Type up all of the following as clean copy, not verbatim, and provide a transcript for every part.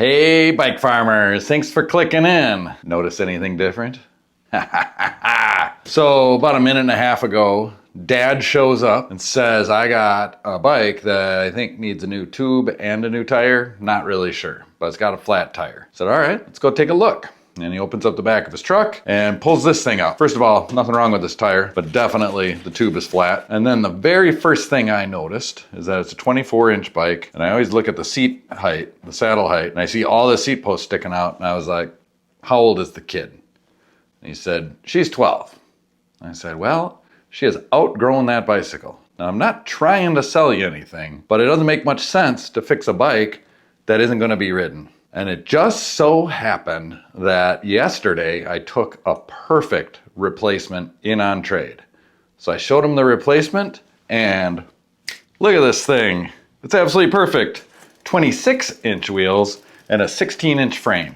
Hey, bike farmers, thanks for clicking in. Notice anything different? So about a minute and a half ago, Dad shows up and says, I got a bike that I think needs a new tube and a new tire. Not really sure, but it's got a flat tire. I said, all right, let's go take a look. And he opens up the back of his truck and pulls this thing out. First of all, nothing wrong with this tire, but definitely the tube is flat. And then the very first thing I noticed is that it's a 24-inch bike. And I always look at the seat height, the saddle height, and I see all the seat posts sticking out. And I was like, how old is the kid? And he said, she's 12. And I said, well, she has outgrown that bicycle. Now, I'm not trying to sell you anything, but it doesn't make much sense to fix a bike that isn't going to be ridden. And it just so happened that yesterday I took a perfect replacement in on trade. So I showed him the replacement and look at this thing. It's absolutely perfect. 26-inch wheels and a 16-inch frame.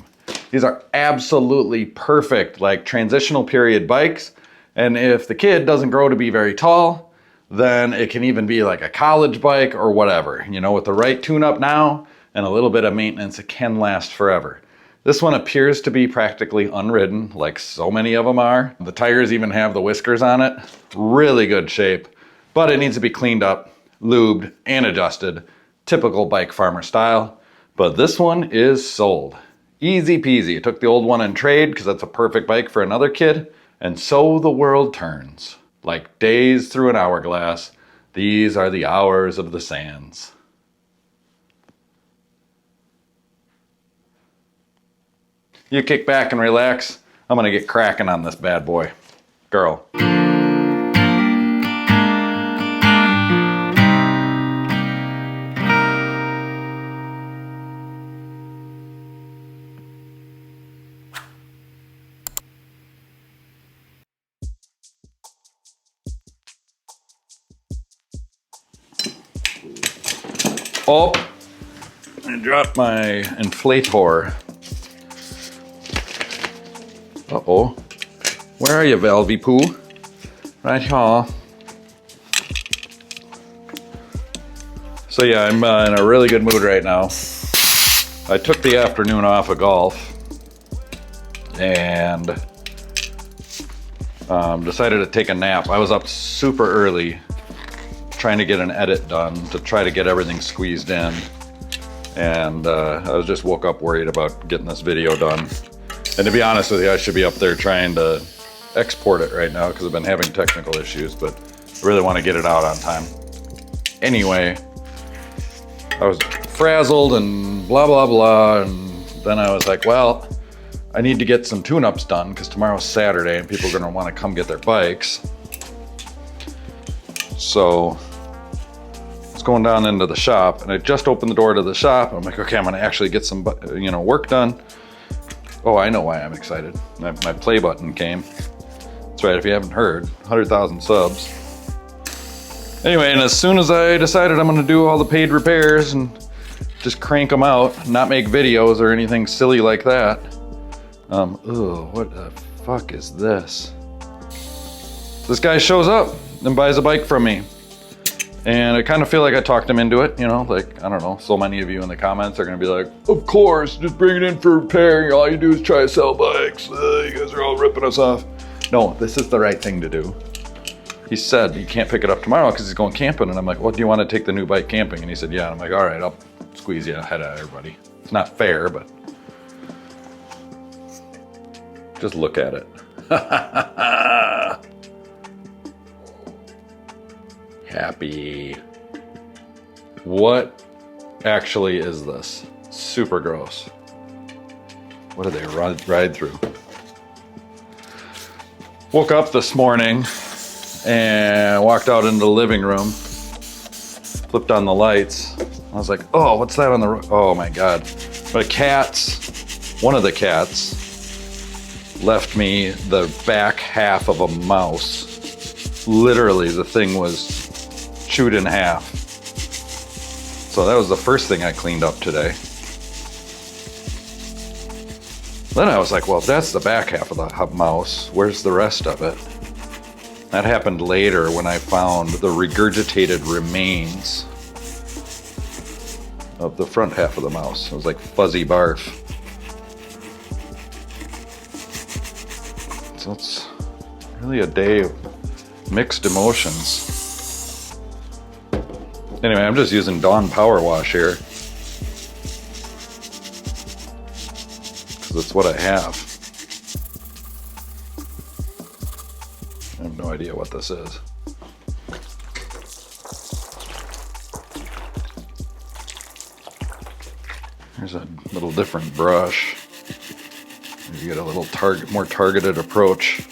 These are absolutely perfect, like transitional period bikes. And if the kid doesn't grow to be very tall, then it can even be like a college bike or whatever. You know, with the right tune-up now, and a little bit of maintenance, it can last forever. This one appears to be practically unridden, like so many of them are. The tires even have the whiskers on it. Really good shape, but it needs to be cleaned up, lubed, and adjusted. Typical bike farmer style, but this one is sold. Easy peasy. I took the old one in trade because that's a perfect bike for another kid, and so the world turns. Like days through an hourglass, these are the hours of the sands. You kick back and relax. I'm gonna get cracking on this bad boy. Girl. Oh, I dropped my inflator. Uh-oh. Where are you, Valvy Poo? Right here. So yeah, I'm in a really good mood right now. I took the afternoon off of golf and decided to take a nap. I was up super early trying to get an edit done to try to get everything squeezed in. And I just woke up worried about getting this video done. And to be honest with you, I should be up there trying to export it right now because I've been having technical issues, but I really want to get it out on time. Anyway, I was frazzled and blah, blah, blah. And then I was like, well, I need to get some tune-ups done because tomorrow's Saturday and people are going to want to come get their bikes. So I was going down into the shop and I just opened the door to the shop. I'm like, okay, I'm going to actually get some, work done. Oh, I know why I'm excited. My play button came. That's right, if you haven't heard, 100,000 subs. Anyway, and as soon as I decided I'm gonna do all the paid repairs and just crank them out, not make videos or anything silly like that. What the fuck is this? This guy shows up and buys a bike from me. And I kind of feel like I talked him into it, like, I don't know, so many of you in the comments are gonna be like, of course, just bring it in for repair, all you do is try to sell bikes, you guys are all ripping us off. No, this is the right thing to do. He said he can't pick it up tomorrow because he's going camping, and I'm like, well, do you want to take the new bike camping? And he said, yeah, and I'm like, all right, I'll squeeze you ahead of everybody. It's not fair, but just look at it. Happy. What actually is this? Super gross. What did they ride through? Woke up this morning and walked out into the living room, flipped on the lights. I was like, oh, what's that on the roof? Oh my God. But one of the cats left me the back half of a mouse. Literally, the thing was chewed in half. So that was the first thing I cleaned up today. Then I was like, well, if that's the back half of the mouse, where's the rest of it? That happened later when I found the regurgitated remains of the front half of the mouse. It was like fuzzy barf. So it's really a day of mixed emotions. Anyway, I'm just using Dawn Power Wash here, because it's what I have. I have no idea what this is. Here's a little different brush. You get a little more targeted approach.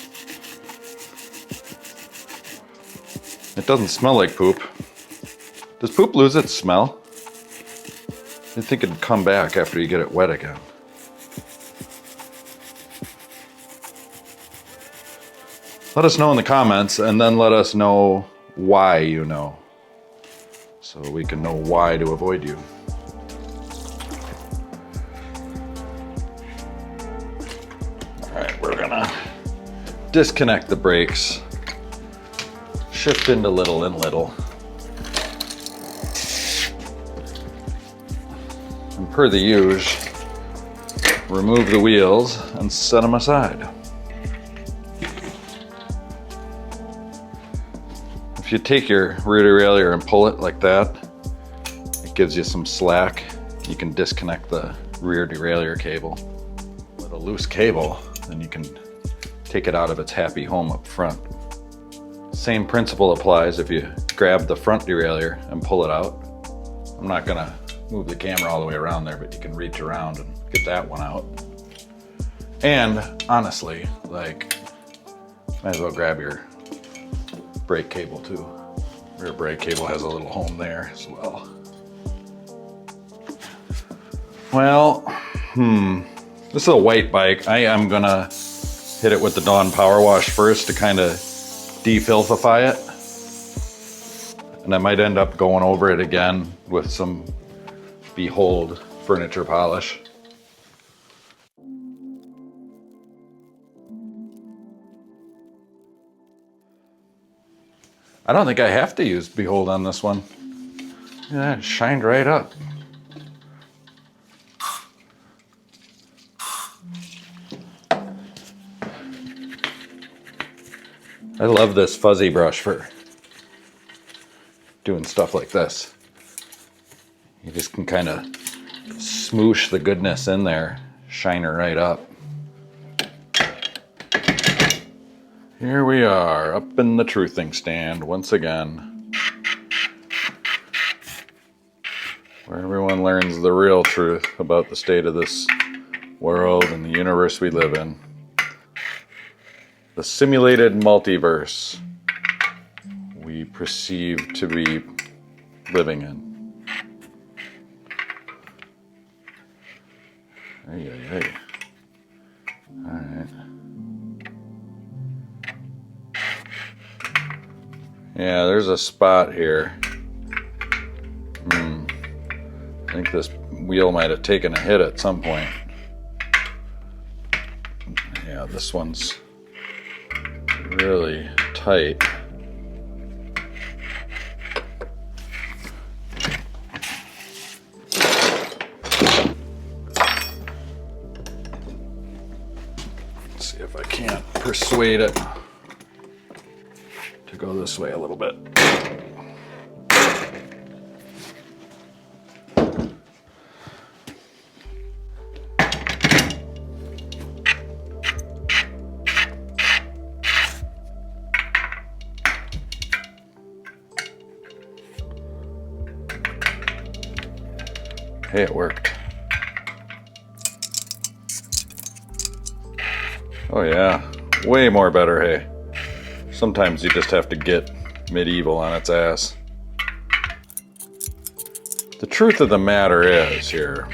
It doesn't smell like poop. Does poop lose its smell? You'd think it'd come back after you get it wet again. Let us know in the comments, and then let us know why you know, so we can know why to avoid you. Alright, we're gonna disconnect the brakes, shift into little and little. And per the usual, remove the wheels and set them aside. If you take your rear derailleur and pull it like that, it gives you some slack. You can disconnect the rear derailleur cable. With a loose cable, then you can take it out of its happy home up front. Same principle applies if you grab the front derailleur and pull it out. I'm not gonna move the camera all the way around there, but you can reach around and get that one out. And honestly, like, might as well grab your brake cable too. Rear brake cable has a little home there as well. Well, this is a white bike. I am gonna hit it with the Dawn Power Wash first to kind of defilthify it. And I might end up going over it again with some Behold furniture polish. I don't think I have to use Behold on this one. Yeah, it shined right up. I love this fuzzy brush for doing stuff like this. You just can kind of smoosh the goodness in there, shine her right up. Here we are, up in the truthing stand once again, where everyone learns the real truth about the state of this world and the universe we live in. The simulated multiverse we perceive to be living in. Hey. All right. Yeah, there's a spot here. I think this wheel might have taken a hit at some point. Yeah, this one's really tight. Let's see if I can't persuade it to go this way a little bit. Hey, it worked. Oh yeah, way more better, hey. Sometimes you just have to get medieval on its ass. The truth of the matter is here,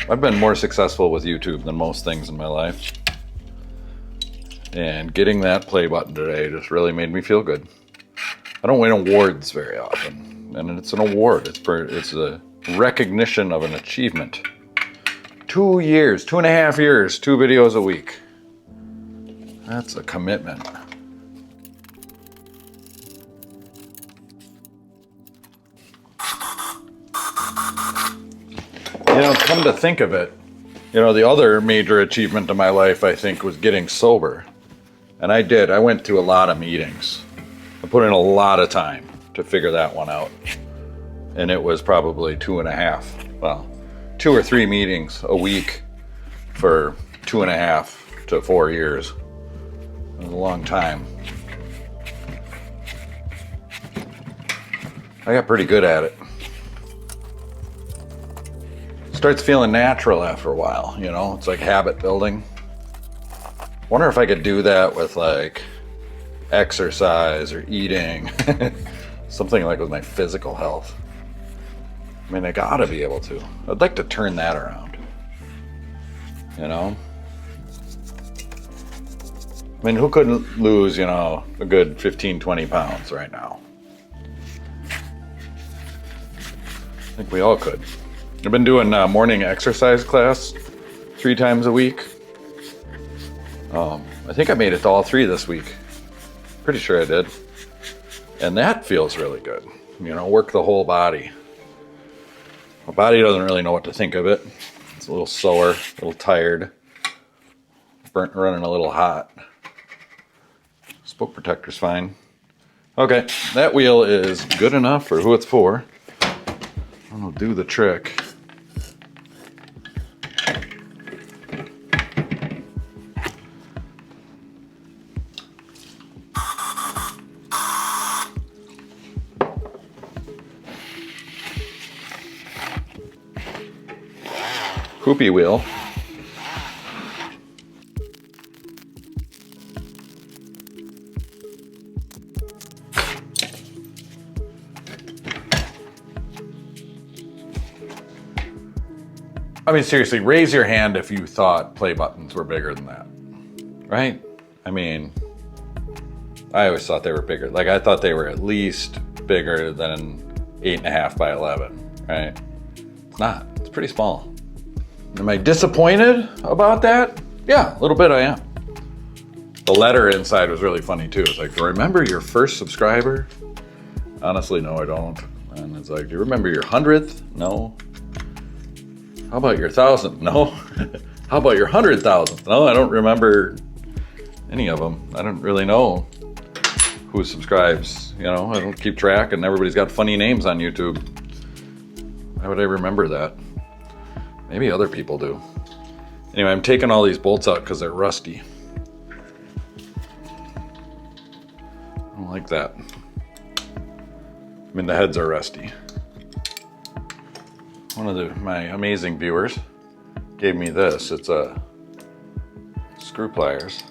I've been more successful with YouTube than most things in my life. And getting that play button today just really made me feel good. I don't win awards very often, and it's an award. It's a recognition of an achievement. 2 years, 2.5 years, 2 videos a week. That's a commitment. come to think of it, you know, the other major achievement of my life, I think, was getting sober. And I did. I went to a lot of meetings. I put in a lot of time to figure that one out. And it was probably 2 or 3 meetings a week for 2.5 to 4 years. It was a long time. I got pretty good at it. Starts feeling natural after a while, you know? It's like habit building. Wonder if I could do that with like exercise or eating. Something like with my physical health. I mean, I gotta be able to. I'd like to turn that around. You know? I mean, who couldn't lose, you know, a good 15, 20 pounds right now? I think we all could. I've been doing morning exercise class 3 times a week. I think I made it to all 3 this week. Pretty sure I did. And that feels really good. You know, work the whole body. My body doesn't really know what to think of it. It's a little sore, a little tired, running a little hot. Spoke protector's fine. Okay, that wheel is good enough for who it's for. I'll do the trick. Poopy wheel. I mean, seriously, raise your hand if you thought play buttons were bigger than that, right? I mean, I always thought they were bigger. Like, I thought they were at least bigger than 8.5 by 11, right? It's not. It's pretty small. Am I disappointed about that? Yeah, a little bit I am. The letter inside was really funny too. It's like, do you remember your first subscriber? Honestly, no, I don't. And it's like, do you remember your 100th? No. How about your 1,000th? No. How about your 100,000th? No, I don't remember any of them. I don't really know who subscribes. You know, I don't keep track, and everybody's got funny names on YouTube. Why would I remember that? Maybe other people do. Anyway, I'm taking all these bolts out because they're rusty. I don't like that. I mean, the heads are rusty. One of my amazing viewers gave me this. It's a screw pliers.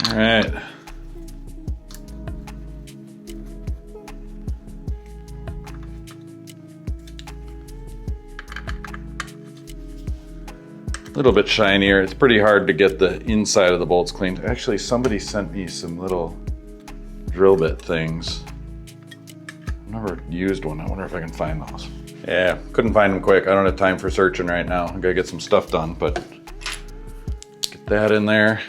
All right. A little bit shinier. It's pretty hard to get the inside of the bolts cleaned. Actually, somebody sent me some little drill bit things. I've never used one. I wonder if I can find those. Yeah, couldn't find them quick. I don't have time for searching right now. I gotta get some stuff done, but get that in there.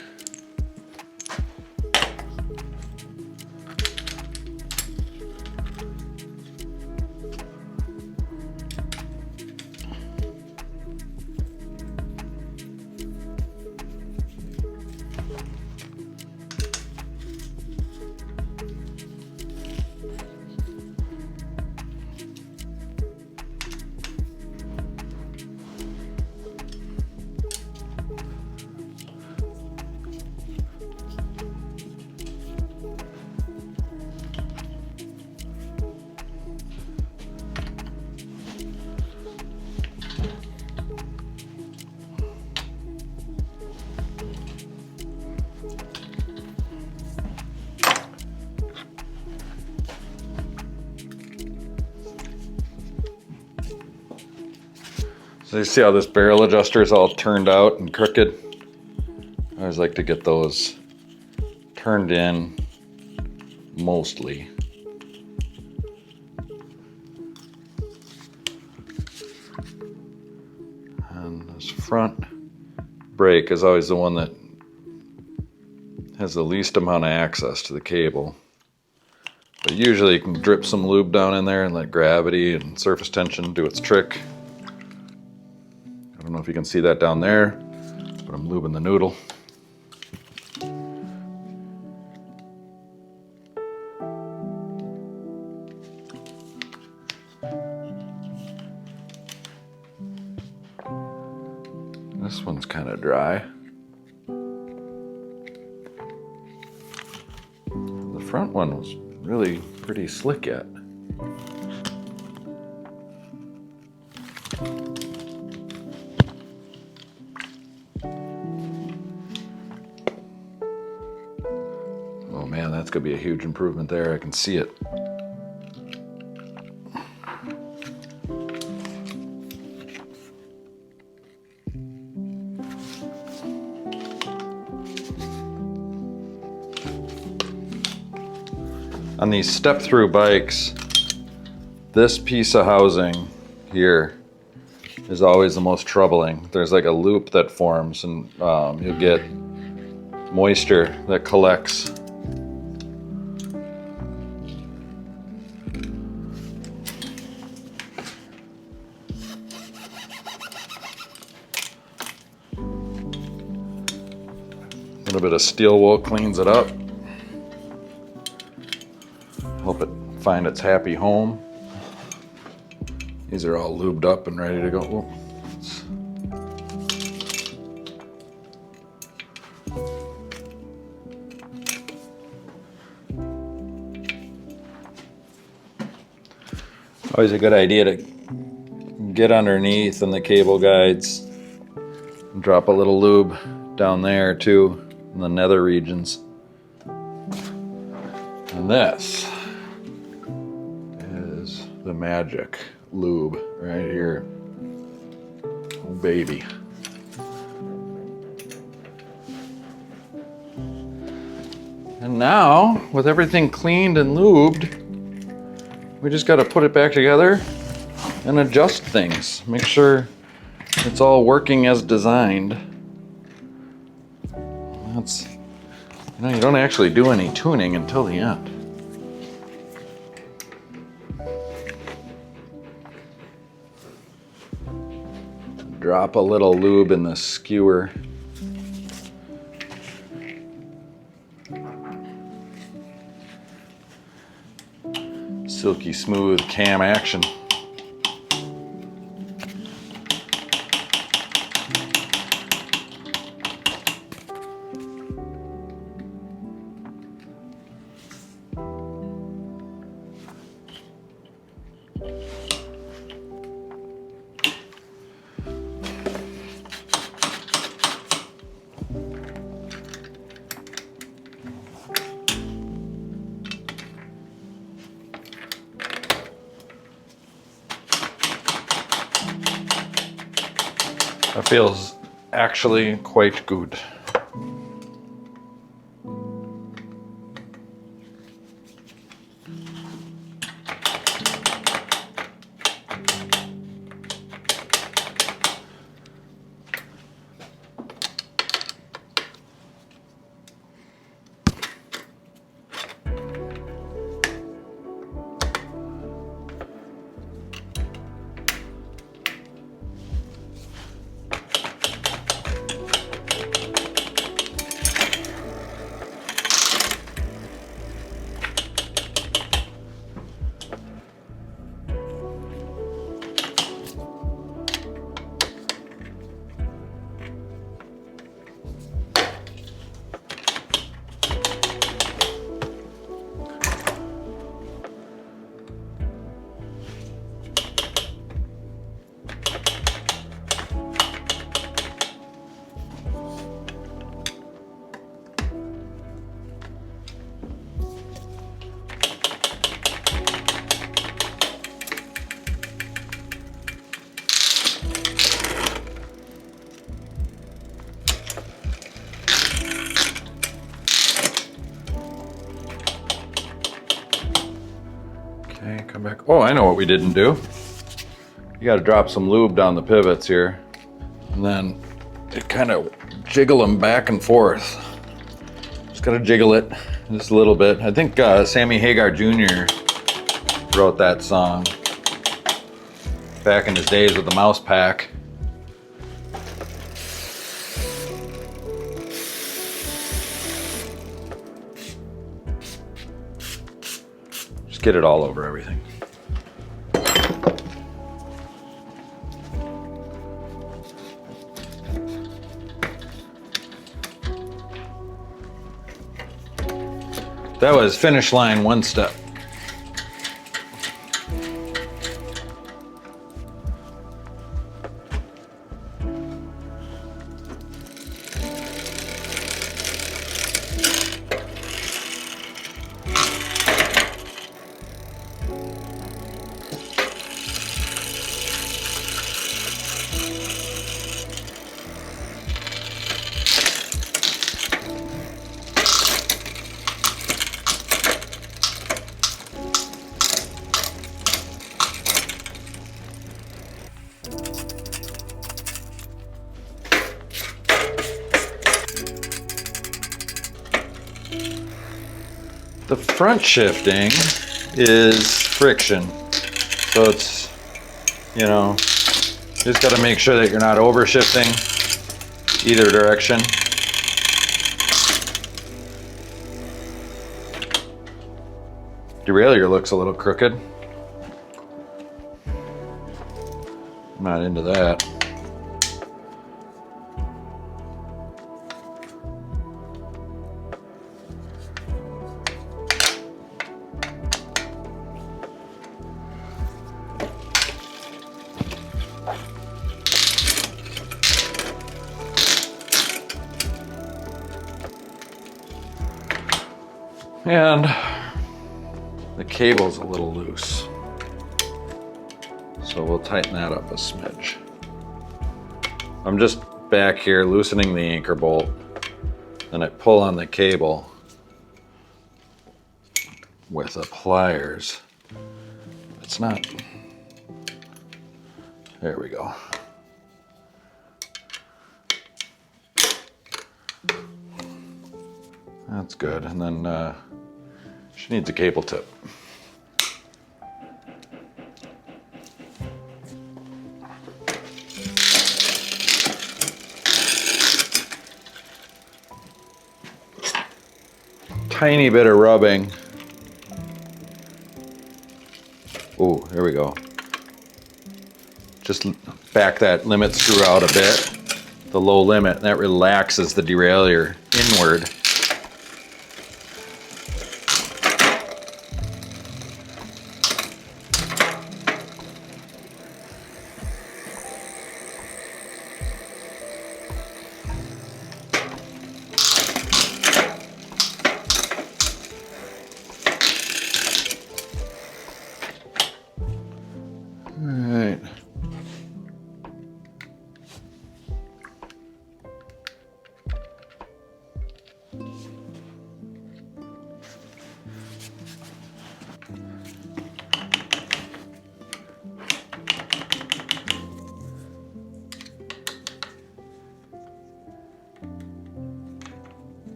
So you see how this barrel adjuster is all turned out and crooked? I always like to get those turned in mostly. And this front brake is always the one that has the least amount of access to the cable. But usually you can drip some lube down in there and let gravity and surface tension do its trick. I don't know if you can see that down there, but I'm lubing the noodle. This one's kind of dry. The front one was really pretty slick yet. Oh man, that's gonna be a huge improvement there. I can see it. On these step-through bikes, this piece of housing here is always the most troubling. There's like a loop that forms, and you'll get moisture that collects. A little bit of steel wool cleans it up. Help it find its happy home. These are all lubed up and ready to go. Whoops. Always a good idea to get underneath in the cable guides and drop a little lube down there too in the nether regions. And this is the magic lube right here. Oh baby. And now, with everything cleaned and lubed, we just got to put it back together and adjust things. Make sure it's all working as designed. That's, you don't actually do any tuning until the end. Drop a little lube in the skewer. Silky smooth cam action. That feels actually quite good. Okay, come back. Oh, I know what we didn't do. You got to drop some lube down the pivots here, and then it kind of jiggle them back and forth. Just got to jiggle it just a little bit. I think Sammy Hagar Jr. wrote that song back in his days with the mouse pack. Just get it all over everything. That was finish line one step. The front shifting is friction, so it's, you know, you just got to make sure that you're not over shifting either direction. Derailleur looks a little crooked. I'm not into that. And the cable's a little loose, so we'll tighten that up a smidge. I'm just back here loosening the anchor bolt, then I pull on the cable with the pliers. It's not, there we go. That's good, and then she needs a cable tip. Tiny bit of rubbing. Oh, there we go. Just back that limit screw out a bit, the low limit, and that relaxes the derailleur inward. Alright.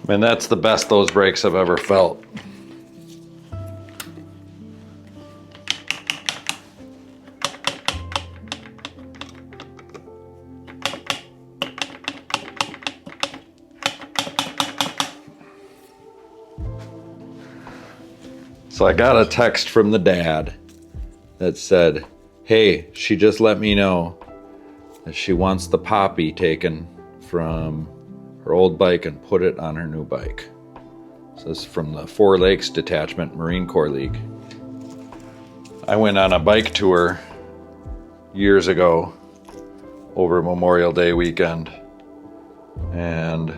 I mean, that's the best those brakes I've ever felt. So I got a text from the dad that said, hey, she just let me know that she wants the poppy taken from her old bike and put it on her new bike. So this is from the Four Lakes Detachment Marine Corps League. I went on a bike tour years ago over Memorial Day weekend and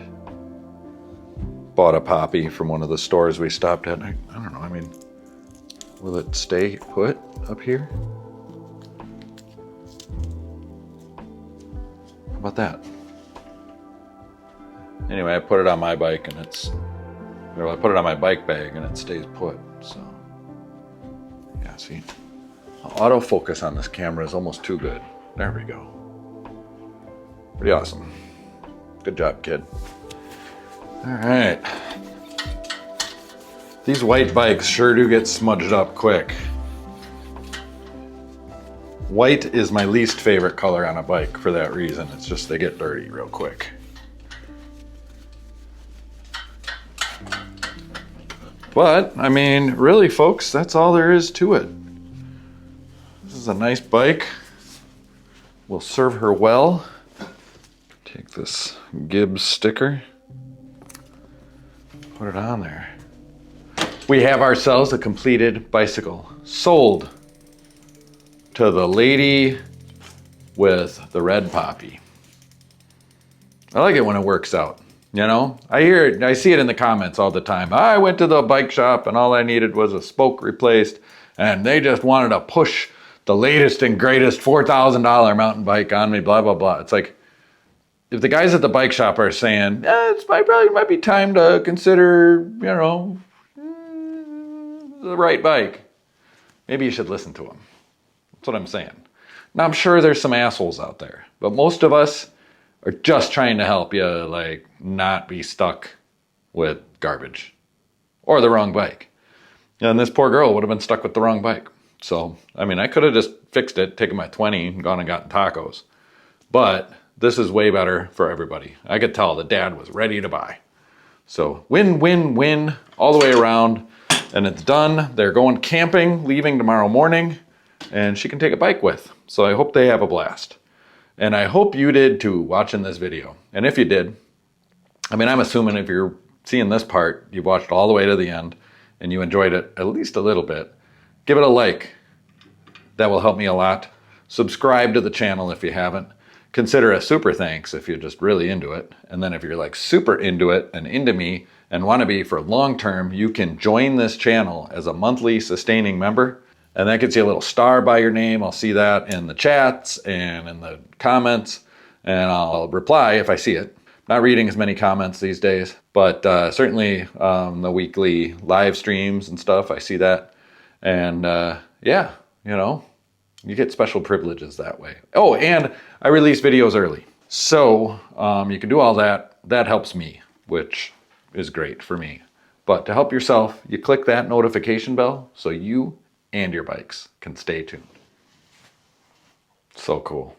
bought a poppy from one of the stores we stopped at. I don't know, I mean, will it stay put up here? How about that? Anyway, I put it on my bike and it's Well, I put it on my bike bag and it stays put, so. Yeah, see? Autofocus on this camera is almost too good. There we go. Pretty awesome. Good job, kid. All right. These white bikes sure do get smudged up quick. White is my least favorite color on a bike for that reason. It's just they get dirty real quick. But, I mean, really, folks, that's all there is to it. This is a nice bike. Will serve her well. Take this Gibbs sticker. Put it on there. We have ourselves a completed bicycle. Sold to the lady with the red poppy. I like it when it works out. You know, I see it in the comments all the time. I went to the bike shop and all I needed was a spoke replaced and they just wanted to push the latest and greatest $4,000 mountain bike on me, blah, blah, blah. It's like, if the guys at the bike shop are saying, it probably might be time to consider, you know, the right bike, maybe you should listen to them. That's what I'm saying. Now, I'm sure there's some assholes out there, but most of us are just trying to help you, like, not be stuck with garbage or the wrong bike. And this poor girl would have been stuck with the wrong bike. So, I mean, I could have just fixed it, taken my 20 and gone and gotten tacos. But this is way better for everybody. I could tell the dad was ready to buy. So win, win, win all the way around. And it's done. They're going camping, leaving tomorrow morning, and she can take a bike with. So I hope they have a blast. And I hope you did too, watching this video. And if you did, I mean, I'm assuming if you're seeing this part, you've watched all the way to the end and you enjoyed it at least a little bit. Give it a like. That will help me a lot. Subscribe to the channel if you haven't. Consider a super thanks if you're just really into it. And then if you're like super into it and into me and want to be for long term, you can join this channel as a monthly sustaining member. And that gets you a little star by your name. I'll see that in the chats and in the comments, and I'll reply if I see it. Not reading as many comments these days, but certainly the weekly live streams and stuff, I see that. And yeah, you know, you get special privileges that way. Oh, and I release videos early. So you can do all that. That helps me, which is great for me. But to help yourself, you click that notification bell so you and your bikes can stay tuned. So cool.